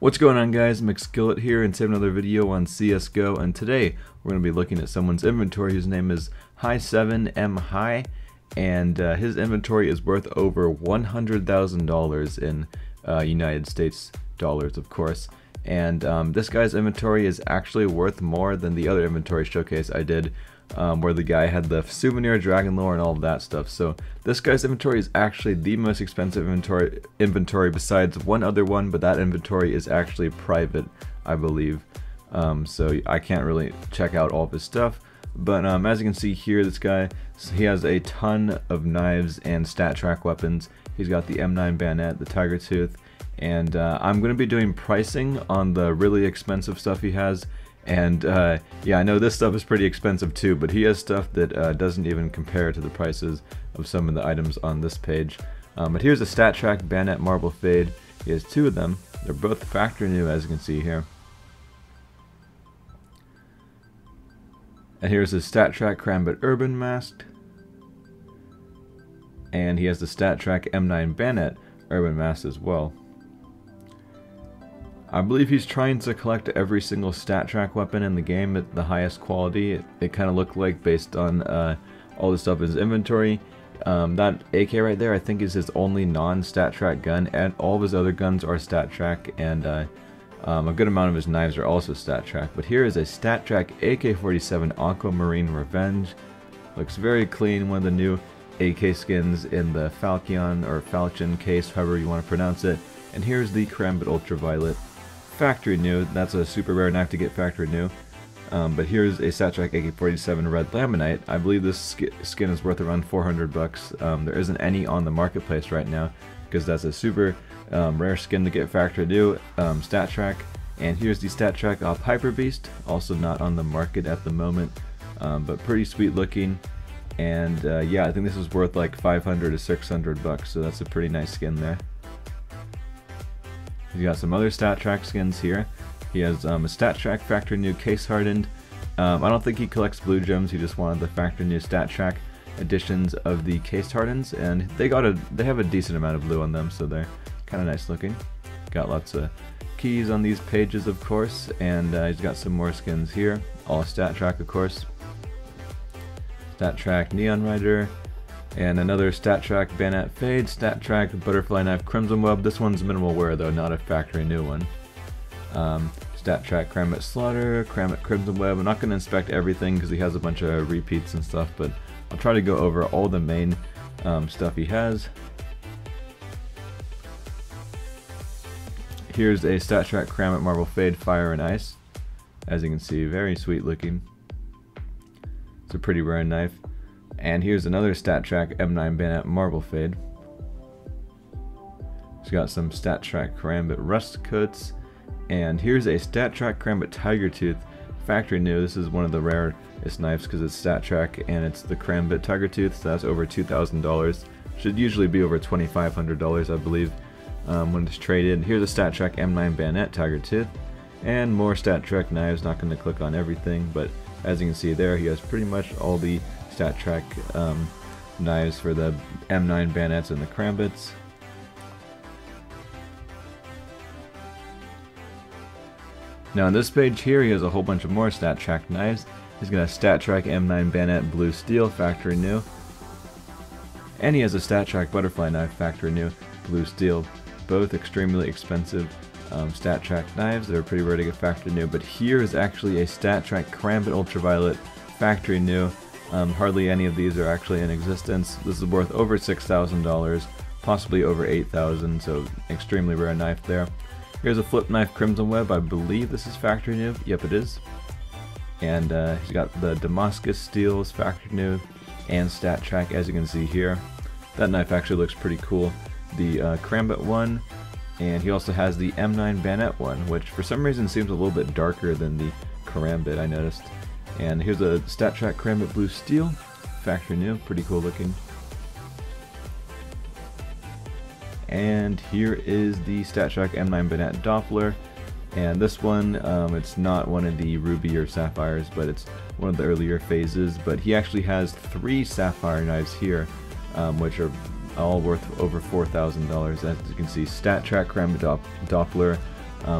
What's going on, guys? Mcskillet here, and another video on CSGO, and today we're going to be looking at someone's inventory whose name is High7M High, and his inventory is worth over $100,000 in United States dollars, of course. And this guy's inventory is actually worth more than the other inventory showcase I did, where the guy had the souvenir dragon lore and all of that stuff. So this guy's inventory is actually the most expensive inventory besides one other one, but that inventory is actually private, I believe. So I can't really check out all of his stuff. But as you can see here, this guy, he has a ton of knives and Stattrak weapons. He's got the M9 Bayonet, the Tiger Tooth, and I'm going to be doing pricing on the really expensive stuff he has. And yeah, I know this stuff is pretty expensive too, but he has stuff that doesn't even compare to the prices of some of the items on this page. But here's a Stattrak Bayonet Marble Fade. He has two of them. They're both factory new, as you can see here. And here's his Stattrak Karambit Urban Masked. And he has the Stattrak M9 Bayonet Urban Masked as well. I believe he's trying to collect every single Stattrak weapon in the game at the highest quality. It kind of looked like, based on all the stuff in his inventory. That AK right there, I think, is his only non-Stattrak gun, and all of his other guns are Stattrak, and a good amount of his knives are also Stattrak. But here is a Stattrak AK-47 Aquamarine Revenge. Looks very clean, one of the new AK skins in the Falcon or Falchion case, however you want to pronounce it. And here's the Karambit Ultraviolet. Factory new. That's a super rare knife to get factory new. But here's a Stattrak AK-47 Red Laminite. I believe this skin is worth around 400 bucks. There isn't any on the marketplace right now because that's a super rare skin to get factory new. Stattrak. And here's the Stattrak Hyper Beast, also not on the market at the moment, but pretty sweet looking. And yeah, I think this is worth like 500 to 600 bucks, so that's a pretty nice skin there. He's got some other Stattrak skins here. He has a Stattrak factory new case hardened. I don't think he collects blue gems. He just wanted the factory new Stattrak editions of the case hardens, and they have a decent amount of blue on them, so they're kind of nice looking. Got lots of keys on these pages, of course, and he's got some more skins here, all Stattrak, of course. Stattrak Neon Rider. And another Stattrak Bayonet Fade, Stattrak Butterfly Knife Crimson Web. This one's minimal wear though, not a factory new one. Stattrak Karambit Slaughter, Karambit Crimson Web. I'm not going to inspect everything because he has a bunch of repeats and stuff, but I'll try to go over all the main stuff he has. Here's a Stattrak Karambit Marble Fade Fire and Ice. As you can see, very sweet looking. It's a pretty rare knife. And here's another Stattrak M9 Bayonet Marble Fade. He's got some Stattrak Karambit Rust Coats. And here's a Stattrak Karambit Tiger Tooth factory new. This is one of the rarest knives because it's Stattrak and it's the Karambit Tiger Tooth, so that's over $2,000. Should usually be over $2,500, I believe, when it's traded. Here's a Stattrak M9 Bayonet Tiger Tooth. And more Stattrak knives. Not going to click on everything, but as you can see there, he has pretty much all the Stattrak knives for the M9 Bayonets and the Karambits. Now on this page here, he has a whole bunch of more Stattrak knives. He's got a Stattrak M9 Bayonet Blue Steel factory new. And he has a Stattrak Butterfly Knife factory new Blue Steel. Both extremely expensive Stattrak knives. They're pretty rare to get factory new. But here is actually a Stattrak Karambit Ultraviolet factory new. Hardly any of these are actually in existence. This is worth over $6,000, possibly over $8,000, so extremely rare knife there. Here's a Flip Knife Crimson Web. I believe this is factory new. Yep, it is. And he's got the Damascus Steels factory new and Stattrak, as you can see here. That knife actually looks pretty cool. The Karambit one, and he also has the M9 Bayonet one, which for some reason seems a little bit darker than the Karambit, I noticed. And here's a Stattrak Karambit Blue Steel, factory new, pretty cool looking. And here is the Stattrak M9 Bayonet Doppler, and this one, it's not one of the Ruby or Sapphires, but it's one of the earlier phases. But he actually has 3 Sapphire knives here, which are all worth over $4,000. As you can see, Stattrak Karambit Doppler,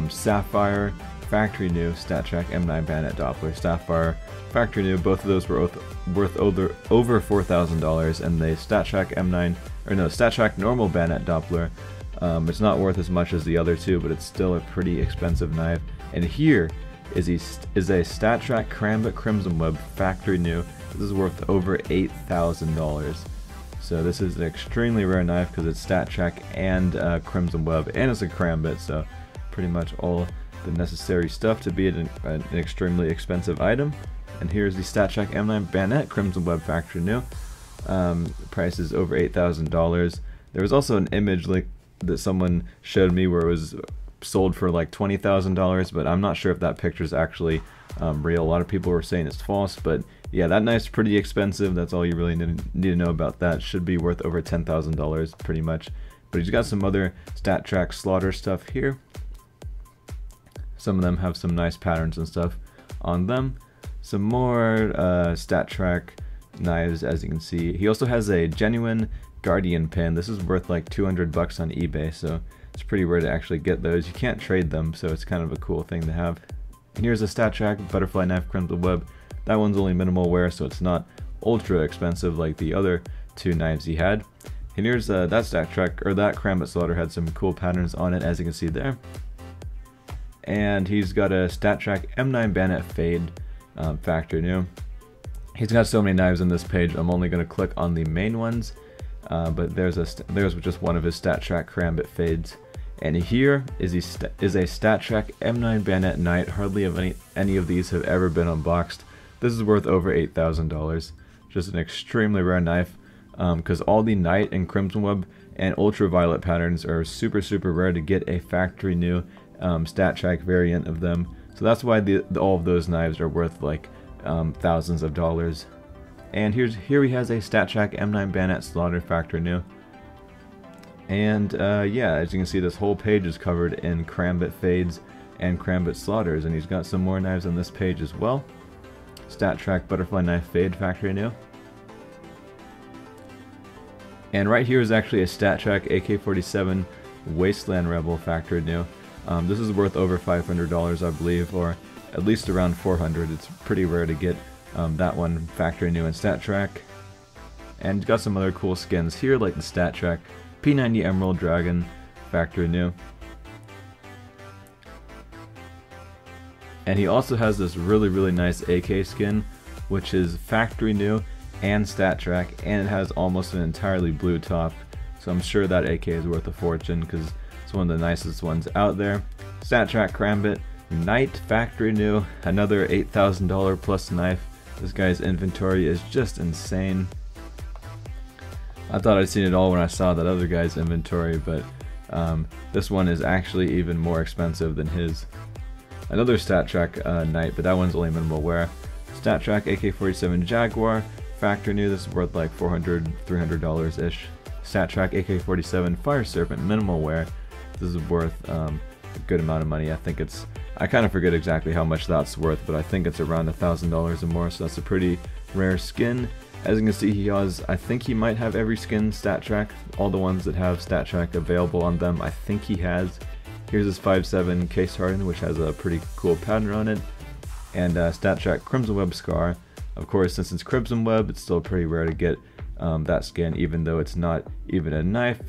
Sapphire, factory new, Stattrak M9 Bayonet Doppler. Sapphire, factory new, both of those were worth over $4,000, and the Stattrak normal Bayonet Doppler, it's not worth as much as the other two, but it's still a pretty expensive knife. And here is a Stattrak Karambit Crimson Web factory new. This is worth over $8,000. So this is an extremely rare knife because it's Stattrak and Crimson Web, and it's a Karambit, so pretty much all the necessary stuff to be an extremely expensive item. And here's the Stattrak M9 Bayonet Crimson Web factory new. Price is over $8,000. There was also an image like that someone showed me where it was sold for like $20,000, but I'm not sure if that picture is actually real. A lot of people were saying it's false, but yeah, that knife's pretty expensive. That's all you really need to know about that. Should be worth over $10,000 pretty much. But he's got some other Stattrak slaughter stuff here. Some of them have some nice patterns and stuff on them. Some more Stattrak knives, as you can see. He also has a genuine Guardian pin. This is worth like 200 bucks on eBay, so it's pretty rare to actually get those. You can't trade them, so it's kind of a cool thing to have. And here's a Stattrak Butterfly Knife Crimson Web. That one's only minimal wear, so it's not ultra expensive like the other two knives he had. And here's that Stattrak, or that Karambit Slaughter had some cool patterns on it, as you can see there. And he's got a Stattrak M9 Bayonet Fade factory new. He's got so many knives on this page, I'm only going to click on the main ones. But there's just one of his Stattrak Karambit Fades. And here is a Stattrak M9 Bayonet Knight. Hardly any of these have ever been unboxed. This is worth over $8,000. Just an extremely rare knife, because all the Knight and Crimson Web and Ultraviolet patterns are super rare to get a factory new Stattrak variant of them. So that's why all of those knives are worth like thousands of dollars. And here he has a Stattrak M9 Bayonet Slaughter factory new. And yeah, as you can see, this whole page is covered in Karambit Fades and Karambit Slaughters, and he's got some more knives on this page as well. Stattrak Butterfly Knife Fade factory new. And right here is actually a Stattrak AK-47 Wasteland Rebel factory new. This is worth over $500, I believe, or at least around $400. It's pretty rare to get that one factory new in Stattrak. And got some other cool skins here, like the Stattrak P90 Emerald Dragon factory new. And he also has this really nice AK skin, which is factory new and Stattrak, and it has almost an entirely blue top. So I'm sure that AK is worth a fortune because it's one of the nicest ones out there. Stattrak Karambit Knight factory new, another $8,000 plus knife. This guy's inventory is just insane. I thought I'd seen it all when I saw that other guy's inventory, but this one is actually even more expensive than his. Another Stattrak Knight, but that one's only minimal wear. Stattrak AK-47 Jaguar factory new. This is worth like $400, $300-ish. Stattrak AK-47 Fire Serpent minimal wear. This is worth a good amount of money. I kind of forget exactly how much that's worth, but I think it's around $1,000 or more, so that's a pretty rare skin. As you can see, he has, I think he might have every skin Stattrak, all the ones that have Stattrak available on them, I think he has. Here's his 5.7 case hardened, which has a pretty cool pattern on it, and Stattrak Crimson Web Scar. Of course, since it's Crimson Web, it's still pretty rare to get that skin, even though it's not even a knife.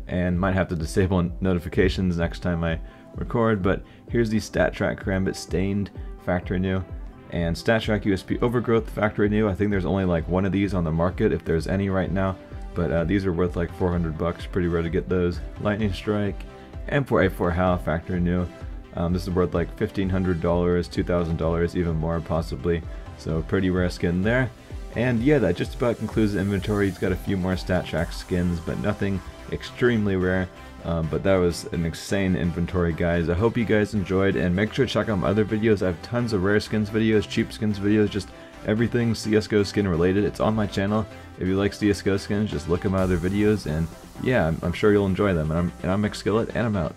And might have to disable notifications next time I record, but here's the Stattrak Karambit Stained factory new, and Stattrak USP Overgrowth factory new. I think there's only like one of these on the market, if there's any right now, but these are worth like 400 bucks. Pretty rare to get those. Lightning Strike M4A4 Howl factory new. This is worth like $1,500, $2,000, even more possibly, so pretty rare skin there. And yeah, that just about concludes the inventory. He's got a few more Stattrak skins, but nothing extremely rare. But that was an insane inventory, guys. I hope you guys enjoyed, and make sure to check out my other videos. I have tons of rare skins videos, cheap skins videos, just everything CSGO skin related. It's on my channel. If you like CSGO skins, just look at my other videos, and yeah, I'm sure you'll enjoy them. And I'm Mcskillet, and I'm out.